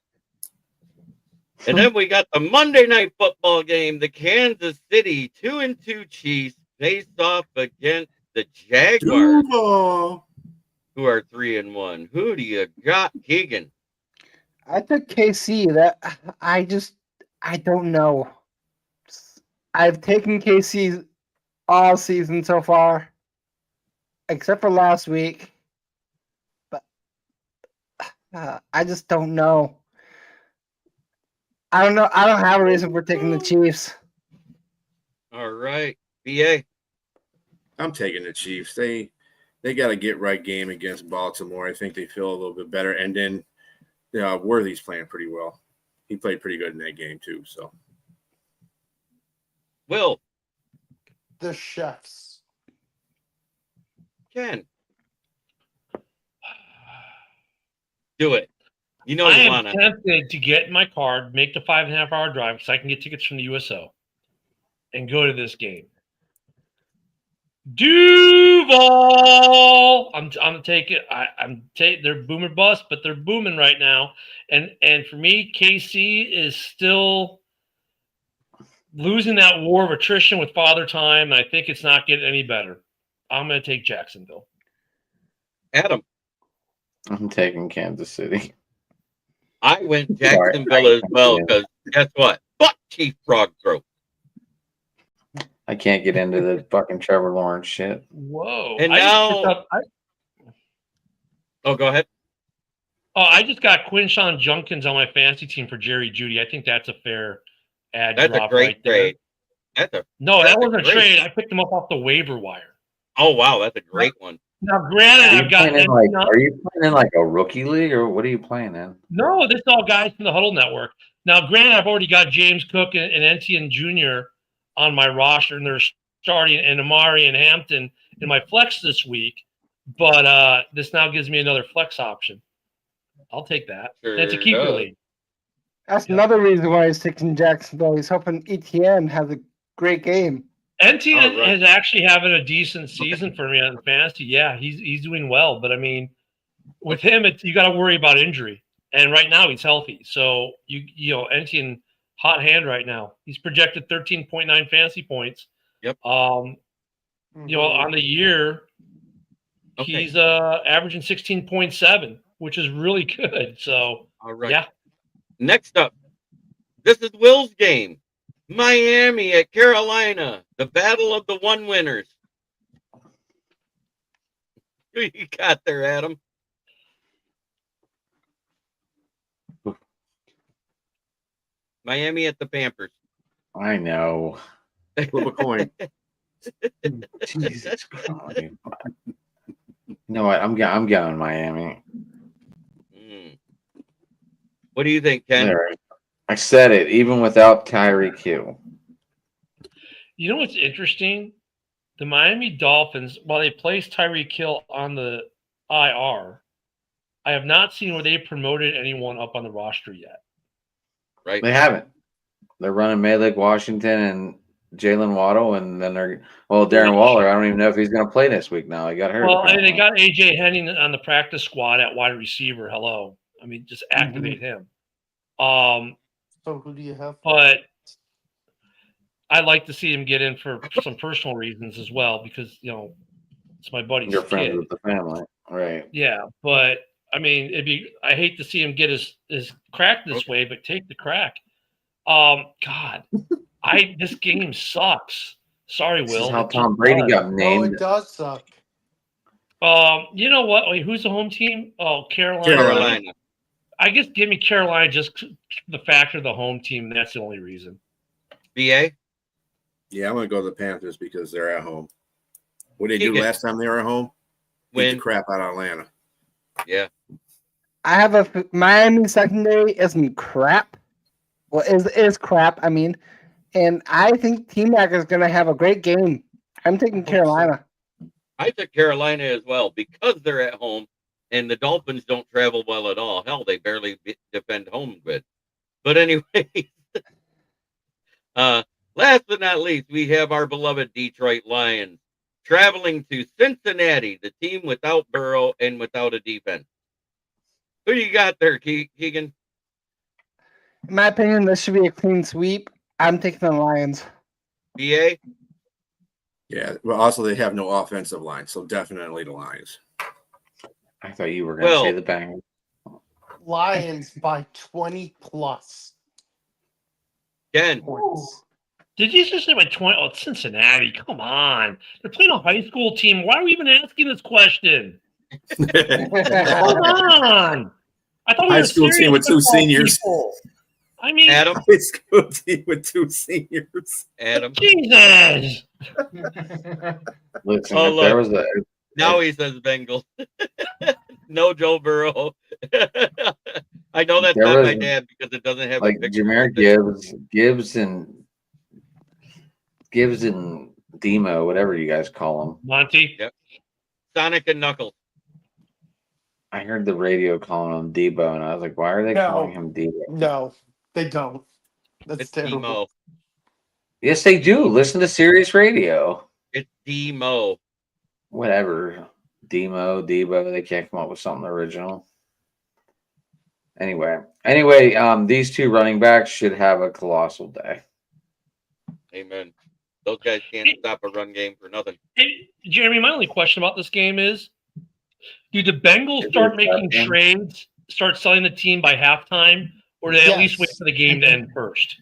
And then we got the Monday Night Football game. The Kansas City 2-2 Chiefs face off against the Jaguars, who are 3-1. Who do you got, Keegan? I took KC. I don't know. I've taken KC all season so far, except for last week. But I just don't know. I don't know. I don't have a reason for taking the Chiefs. All right, BA. I'm taking the Chiefs. They got a get right game against Baltimore. I think they feel a little bit better. And then Worthy's playing pretty well. He played pretty good in that game too. So, Will. The Chefs. Ken. Do it. You know I you am want to. tempted to get in my car, make the 5.5-hour drive because I can get tickets from the USO and go to this game. Duval. I'm taking. They're boomer bust, but they're booming right now. And for me, KC is still losing that war of attrition with Father Time. And I think it's not getting any better. I'm going to take Jacksonville. Adam. I'm taking Kansas City. I went Jacksonville as well because guess what? Fuck Chief Frog Throat. I can't get into the fucking Trevor Lawrence shit. Whoa. And now. Oh, go ahead. Oh, I just got Quinshawn Junkins on my fantasy team for Jerry Jeudy. I think that's a fair ad That's drop a great right there. trade. That wasn't a trade. I picked him up off the waiver wire. Oh, wow. That's a great one. Now, granted, I've got. Are you playing in like a rookie league or what are you playing in? No, this is all guys from the Huddle Network. Now, granted, I've already got James Cook and Etienne Jr. on my roster, and they're starting, and Amari and Hampton in my flex this week. But this now gives me another flex option. I'll take that. Sure It's a keeper does. league. That's another reason why he's taking Jacksonville. He's hoping Etienne has a great game. Etienne right. is actually having a decent season for me on fantasy. Yeah, he's doing well, but I mean, with him, you got to worry about injury. And right now he's healthy. So you know, Etienne hot hand right now. He's projected 13.9 fantasy points. Yep. You know, on the year, he's averaging 16.7, which is really good. So all right. yeah. Next up, this is Will's game. Miami at Carolina, the battle of the one winners. Who you got there, Adam? Miami at the Pampers. I know. Flip a coin. Jesus Christ. You know what? I'm going Miami. What do you think, Ken? There. I said it, even without Tyreek Hill. You know what's interesting? The Miami Dolphins, while they placed Tyreek Hill on the IR, I have not seen where they promoted anyone up on the roster yet. Right. They haven't. They're running Malik Washington and Jalen Waddle, and then Darren Waller. I don't even know if he's going to play this week now. He got hurt. Well, they got AJ Henning on the practice squad at wide receiver. Hello. I mean, just activate him. So who do you have? But I'd like to see him get in for some personal reasons as well, because, you know, it's my buddy's You're friends kid. with the family. Right. Yeah, but I mean, I hate to see him get his crack this way, but take the crack. God, this game sucks. Sorry, This Will. is how Tom Brady got named. Oh, it does suck. You know what? Wait, who's the home team? Oh, Carolina. Carolina. I guess give me Carolina, just the factor of the home team. That's the only reason. BA? Yeah, I'm going to go to the Panthers because they're at home. What did they do last time they were at home? Beat the crap out of Atlanta. Yeah. I have a Miami secondary is some crap. Well, is crap. I mean, and I think T-Mac is going to have a great game. I'm taking Carolina. I took Carolina as well because they're at home, and the Dolphins don't travel well at all. Hell, they barely defend home good. But anyway, last but not least, we have our beloved Detroit Lions traveling to Cincinnati, the team without Burrow and without a defense. Who you got there, Keegan? In my opinion, this should be a clean sweep. I'm taking the Lions. BA? Yeah, well, also they have no offensive line, so definitely the Lions. I thought you were going to say the Bengals. Lions by 20 plus. 10 points. Did you just say by 20? Oh, Cincinnati. Come on. They're playing a high school team. Why are we even asking this question? Come on. I thought we high were school team with two seniors. People. I mean, Adam. High school team with two seniors. Adam. Jesus. Listen, Oh, if there was now he says Bengals. No Joe Burrow. I know that's not my dad because it doesn't have like a picture. Jahmyr Gibbs and Demo, whatever you guys call them. Monty. Yep. Sonic and Knuckles. I heard the radio calling him Debo, and I was like, why are they calling him Debo? No, they don't. That's terrible. Demo. Yes, they do. Listen to Sirius Radio. It's Demo. Whatever. Debo, they can't come up with something original. Anyway, these two running backs should have a colossal day. Amen. Those guys can't stop a run game for nothing. Hey, Jeremy, my only question about this game is, do the Bengals start making trades, start selling the team by halftime, or do they at least wait for the game to end first?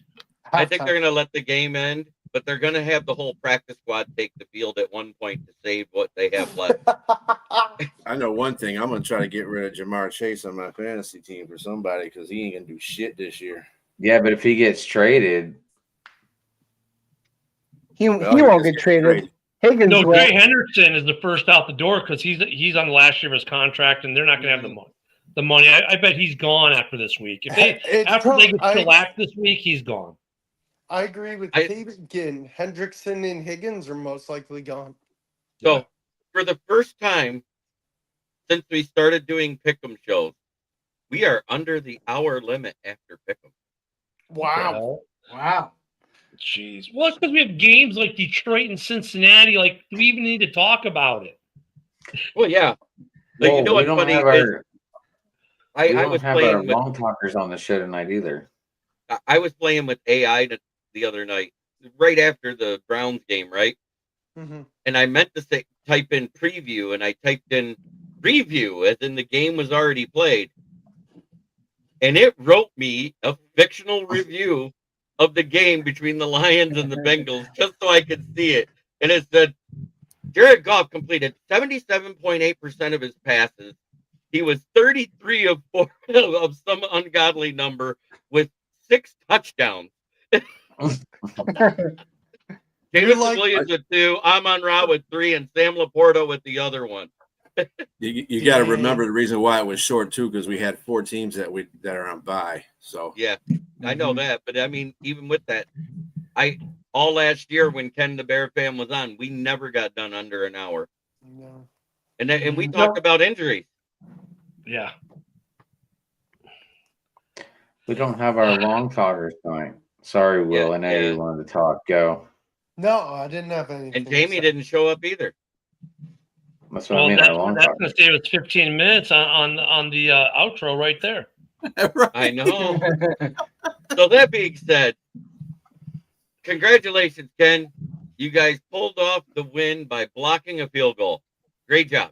I think they're going to let the game end, but they're going to have the whole practice squad take the field at one point to save what they have left. I know one thing. I'm going to try to get rid of Jamar Chase on my fantasy team for somebody because he ain't going to do shit this year. Yeah, but if he gets traded, he won't get traded. Higgins no, will. Trey Henderson is the first out the door because he's on the last year of his contract, and they're not going to have the money. I bet he's gone after this week. If they they get shellacked this week, he's gone. I agree with David again. Hendrickson and Higgins are most likely gone. So, for the first time since we started doing Pick'em shows, we are under the hour limit after Pick'em. Wow. Wow. Jeez. Well, it's because we have games like Detroit and Cincinnati. Like, do we even need to talk about it? Well, yeah. Like, you know what's funny is We I don't was have our playing with long talkers on the show tonight either. I was playing with AI the other night, right after the Browns game, right? Mm-hmm. And I meant to type in preview, and I typed in preview as in the game was already played, and it wrote me a fictional review of the game between the Lions and the Bengals just so I could see it. And it said Jared Goff completed 77.8% of his passes. He was 33 of 4 of some ungodly number with 6 touchdowns. Jameson like- Williams with 2, Amon Ra with 3, and Sam Laporta with the other one. You got to remember the reason why it was short too, because we had 4 teams that are on bye. So Yeah, I know that, but I mean, even with that, all last year when Ken the Bear fan was on, we never got done under an hour. No. And we talked about injuries. Yeah. We don't have our long talkers tonight. Sorry, Will. Yeah, I know yeah. you wanted to talk. Go. No, I didn't have anything. And Jamie didn't show up either. That's what I mean. That's Our long going talkers. to save us 15 minutes on the outro right there. right. I know. So that being said, congratulations, Ken. You guys pulled off the win by blocking a field goal. Great job.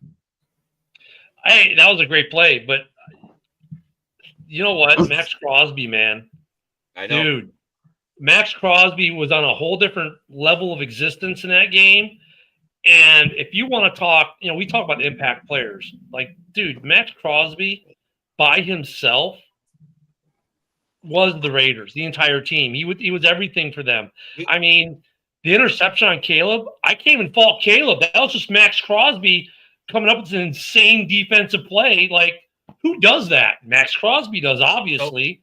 Hey, that was a great play, but you know what? Max Crosby, man. I know. Dude, Max Crosby was on a whole different level of existence in that game. And if you want to talk, we talk about impact players. Like, dude, Max Crosby by himself was the Raiders, the entire team. He was everything for them. I mean, the interception on Caleb, I can't even fault Caleb. That was just Max Crosby coming up with an insane defensive play. Like, who does that? Max Crosby does, obviously.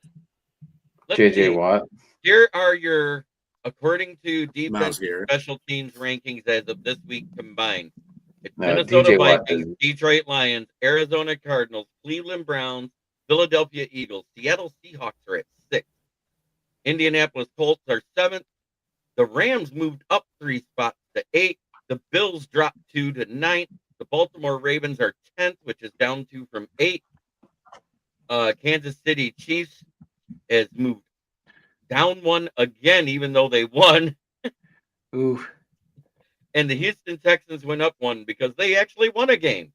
JJ Watt. Here are your, according to Miles defense and Garrett. special teams rankings as of this week combined. It's No, Minnesota DJ Watt Vikings, does. Detroit Lions, Arizona Cardinals, Cleveland Browns, Philadelphia Eagles, Seattle Seahawks are at 6. Indianapolis Colts are 7th. The Rams moved up 3 spots to 8. The Bills dropped 2 to 9th. The Baltimore Ravens are 10th, which is down 2 from 8. Kansas City Chiefs has moved down 1 again, even though they won. Ooh. And the Houston Texans went up 1 because they actually won a game.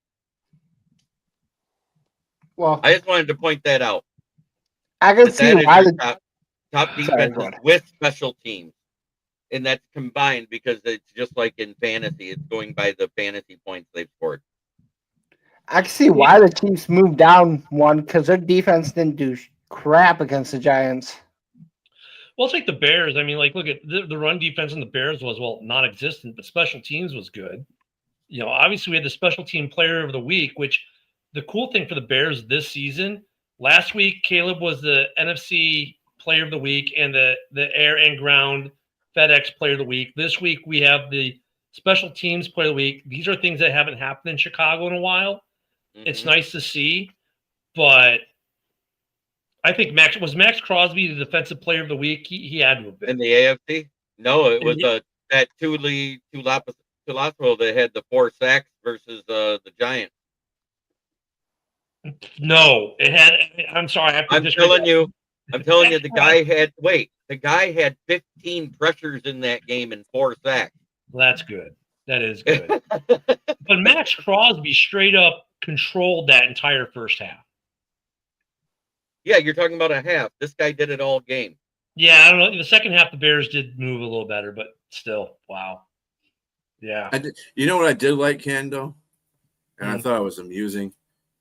Well, I just wanted to point that out. I can see That is why your the top Sorry, defenses go on. with special teams. And that's combined because it's just like in fantasy. It's going by the fantasy points they've scored. I can see why the Chiefs moved down 1 because their defense didn't do crap against the Giants. Well, it's like the Bears. I mean, like, look at the run defense on the Bears was, non-existent, but special teams was good. Obviously we had the special team player of the week, which the cool thing for the Bears this season, last week, Caleb was the NFC player of the week and the air and ground FedEx player of the week. This week we have the special teams player of the week. These are things that haven't happened in Chicago in a while. Mm-hmm. It's nice to see, but I think Max Crosby the defensive player of the week. He had to have been in the AFC. No, it was that Tulasco that had the 4 sacks versus the Giants. No, it had. I'm sorry. I'm telling you, the guy had 15 pressures in that game and 4 sacks. Well, that's good. That is good. But Max Crosby straight up controlled that entire first half. Yeah, you're talking about a half. This guy did it all game. Yeah, I don't know. The second half, the Bears did move a little better, but still, wow. Yeah. You know what I did like, Ken, though? And I thought it was amusing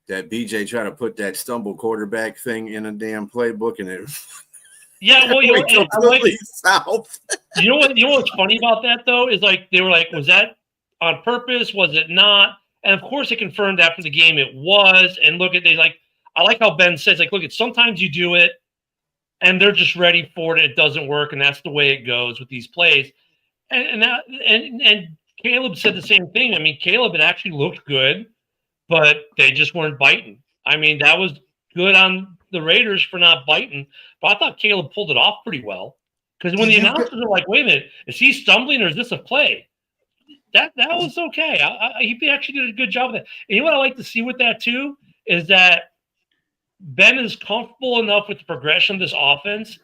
that BJ tried to put that stumble quarterback thing in a damn playbook, and it Yeah, well, went completely south. You know what's funny about that though is like they were like, was that on purpose? Was it not? And of course, it confirmed after the game it was. And look at I like how Ben says like, look at sometimes you do it, and they're just ready for it. It doesn't work, and that's the way it goes with these plays. And Caleb said the same thing. I mean, Caleb had actually looked good, but they just weren't biting. I mean, that was good on the Raiders for not biting, but I thought Caleb pulled it off pretty well. Because when the announcers are like, wait a minute, is he stumbling or is this a play? That was okay. He actually did a good job of that. And you know what I like to see with that too is that Ben is comfortable enough with the progression of this offense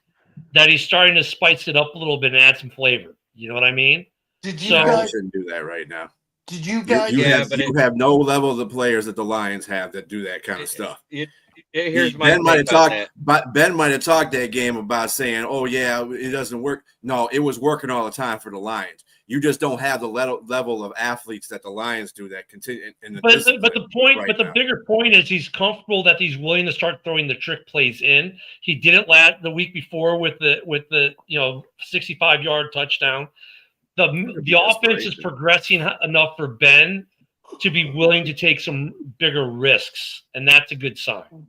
that he's starting to spice it up a little bit and add some flavor. You know what I mean? Did you So- You guys? shouldn't do that right now. Did you guys? You Yeah, but have no level of the players that the Lions have that do that kind of stuff. Here's my Ben might have take on talked, that. but Ben might have talked that game about saying, "Oh yeah, it doesn't work." No, it was working all the time for the Lions. You just don't have the level of athletes that the Lions do that continue. But the bigger point is he's comfortable that he's willing to start throwing the trick plays in. He did it the week before with the 65-yard touchdown. The offense is progressing enough for Ben to be willing to take some bigger risks, and that's a good sign.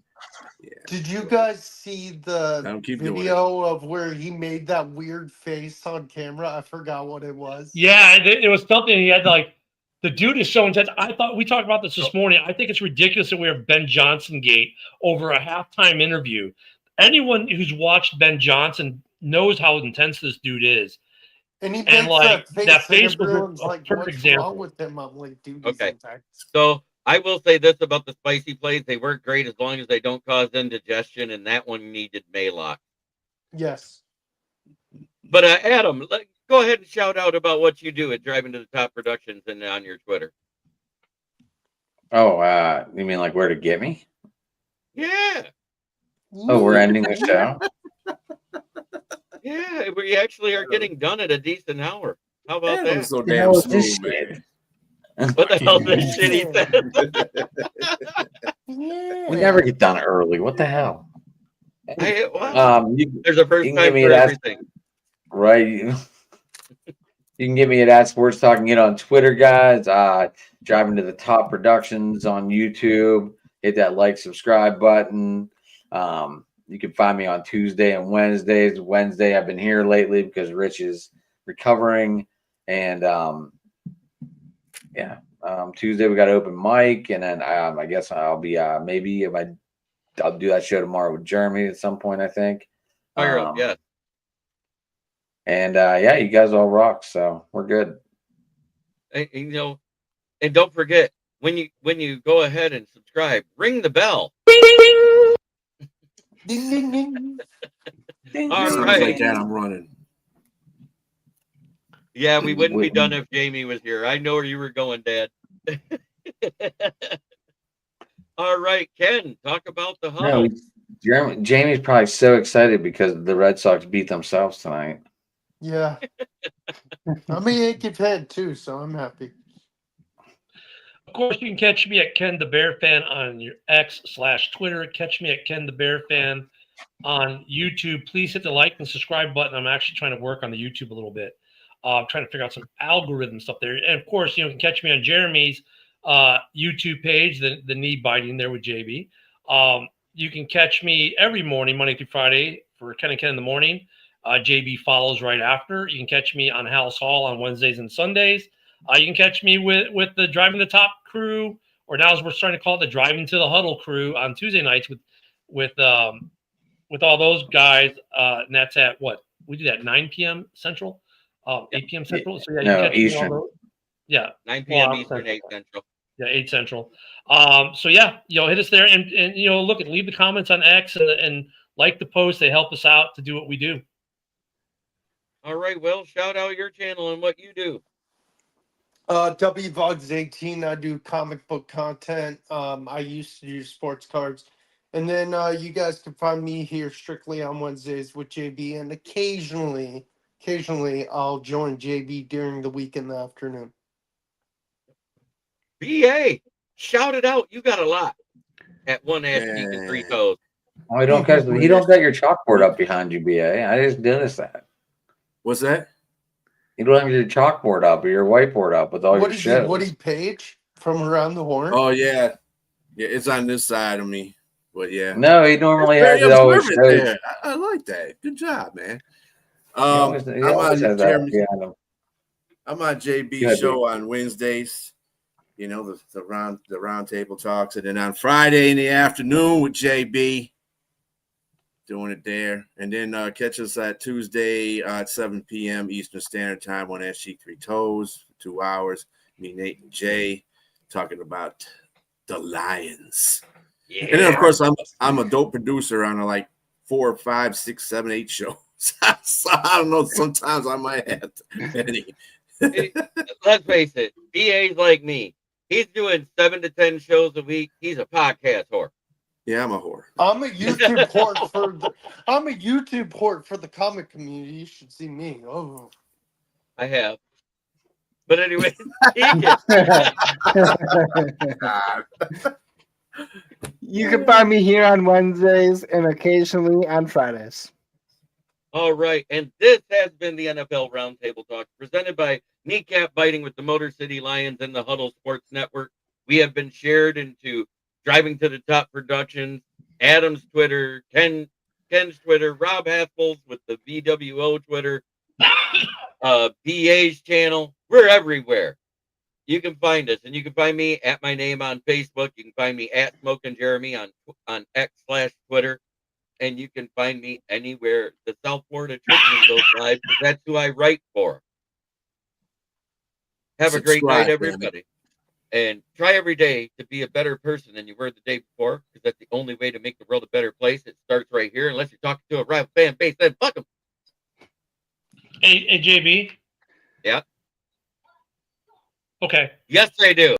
Yeah. Did you guys see the video of where he made that weird face on camera? I forgot what it was. Yeah, it was something he had the dude is so intense. I thought we talked about this morning. I think it's ridiculous that we have Ben Johnson gate over a halftime interview. Anyone who's watched Ben Johnson knows how intense this dude is. And he makes that face was a perfect what's example. wrong with him? I'm like, dude, okay. So I will say this about the spicy plays. They work great as long as they don't cause indigestion, and that one needed Maylock. Yes. But Adam, go ahead and shout out about what you do at Driving to the Top Productions and on your Twitter. Oh, you mean like where to get me? Yeah. Oh, we're ending the show? Yeah, we actually are getting done at a decent hour. How about that? So damn smooth, man. What the hell is this shit he said? We never get done early. What the hell? There's a first time for everything. Right. You can get me at Sports Talking It on Twitter, guys. Driving to the Top Productions on YouTube. Hit that like, subscribe button. You can find me on Tuesday and Wednesdays. Wednesday, I've been here lately because Rich is recovering. And Tuesday we got open mic, and then I guess I'll be I'll do that show tomorrow with Jeremy at some point, I think. Yeah. And you guys all rock, so we're good. And don't forget when you go ahead and subscribe, ring the bell. Ding ding ding. Ding, all right. Like that, I'm running. Yeah, we wouldn't be done if Jamie was here. I know where you were going, Dad. All right, Ken, talk about the huddle. No, Jamie's probably so excited because the Red Sox beat themselves tonight. Yeah. I'm a Yankee fan too, so I'm happy. Of course, you can catch me at Ken the Bear Fan on your X/Twitter. Catch me at Ken the Bear Fan on YouTube. Please hit the like and subscribe button. I'm actually trying to work on the YouTube a little bit. I'm trying to figure out some algorithm stuff there. And of course, you can catch me on Jeremy's YouTube page, the knee biting there with JB. You can catch me every morning, Monday through Friday, for Ken and Ken in the morning. JB follows right after. You can catch me on House Hall on Wednesdays and Sundays. You can catch me with the Driving the Top crew, or now as we're starting to call it, the Driving to the Huddle crew on Tuesday nights with all those guys. And that's at what? We do that 9 p.m. Central, 8 p.m. Central. So you can catch Eastern. me 9 p.m. Eastern, 8 Central. Yeah, 8 Central. Hit us there and leave the comments on X and like the post. They help us out to do what we do. All right, well, shout out your channel and what you do. WVogs18, I do comic book content. I used to do sports cards. And then you guys can find me here strictly on Wednesdays with JB. And occasionally I'll join JB during the week in the afternoon. BA, shout it out. You got a lot at one ass cheek and 3 toes. Oh, he don't got your chalkboard up behind you, BA. I just noticed that. What's that? You don't have your chalkboard up or your whiteboard up with all your shows. Woody Page from Around the Horn? Oh, yeah. Yeah, it's on this side of me. But, yeah. No, he normally has it always shows. I like that. Good job, man. I'm on JB's show on Wednesdays. You know, the roundtable talks. And then on Friday in the afternoon with JB. Doing it there. And then catch us at Tuesday at 7 p.m. Eastern Standard Time on SG 3 Toes for 2 hours. Me, Nate, and Jay talking about the Lions. Yeah. And then of course I'm a dope producer on like 4, 5, 6, 7, 8 shows. So I don't know. Sometimes I might have any. Let's face it, BA's like me. He's doing 7 to 10 shows a week. He's a podcast whore. Yeah, I'm a whore. I'm a YouTube port for the comic community. You should see me. Oh, I have. But anyway, You can find me here on Wednesdays and occasionally on Fridays. all right. And this has been the NFL Roundtable Talk presented by Kneecap Biting with the Motor City Lions and the Huddle Sports Network. We have been shared into Driving to the Top Productions, Adam's Twitter, Ken's Twitter, Rob Haspel's with the VWO Twitter, BA's channel. We're everywhere. You can find us, and you can find me at my name on Facebook. You can find me at Smokin' Jeremy on X/Twitter, and you can find me anywhere the South Florida Tribune goes live, because that's who I write for. Have a great night, everybody. And try every day to be a better person than you were the day before, because that's the only way to make the world a better place. It starts right here, unless you're talking to a rival fan base, then fuck them. Hey, JB. Yeah. Okay. Yes, they do.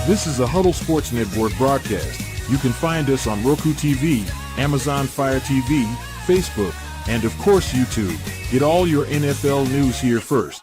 This is a Huddle Sports Network broadcast. You can find us on Roku TV, Amazon Fire TV, Facebook, and of course YouTube. Get all your NFL news here first.